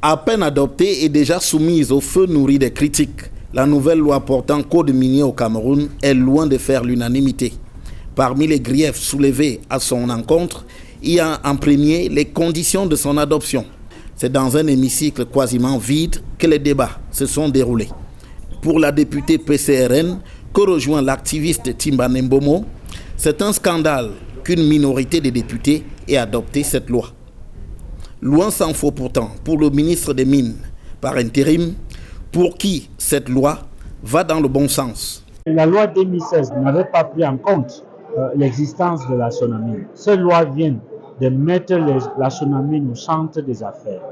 À peine adoptée et déjà soumise au feu nourri des critiques, la nouvelle loi portant code minier au Cameroun est loin de faire l'unanimité. Parmi les griefs soulevés à son encontre, il y a en premier les conditions de son adoption. C'est dans un hémicycle quasiment vide que les débats se sont déroulés. Pour la députée PCRN, que rejoint l'activiste Timba Nembomo, c'est un scandale qu'une minorité de députés ait adopté cette loi. Loin s'en faut pourtant pour le ministre des Mines, par intérim, pour qui cette loi va dans le bon sens. La loi 2016 n'avait pas pris en compte l'existence de la SONAMIN. Cette loi vient de mettre la SONAMIN au centre des affaires.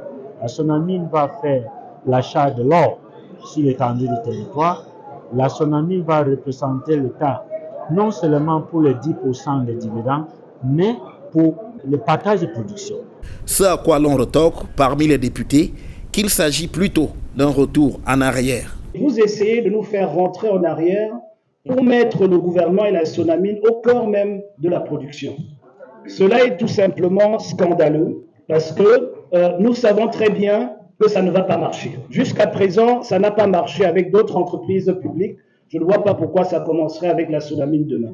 La SONAMIN va faire l'achat de l'or sur l'étendue du territoire. La SONAMIN va représenter l'État non seulement pour les 10% des dividendes, mais pour le partage de production. Ce à quoi l'on retorque parmi les députés qu'il s'agit plutôt d'un retour en arrière. Vous essayez de nous faire rentrer en arrière pour mettre le gouvernement et la SONAMIN au cœur même de la production. Cela est tout simplement scandaleux parce que nous savons très bien que ça ne va pas marcher. Jusqu'à présent, ça n'a pas marché avec d'autres entreprises publiques. Je ne vois pas pourquoi ça commencerait avec la SONAMIN demain.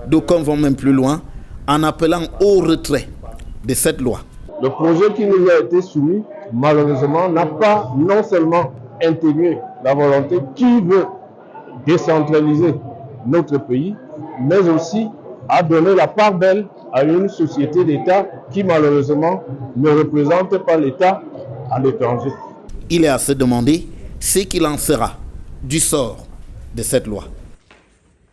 D'aucuns vont même plus loin en appelant au retrait de cette loi. Le projet qui nous a été soumis, malheureusement, n'a pas non seulement intégré la volonté qui veut décentraliser notre pays, mais aussi a donné la part belle à une société d'État qui malheureusement ne représente pas l'État à l'étranger. Il est à se demander ce qu'il en sera du sort de cette loi.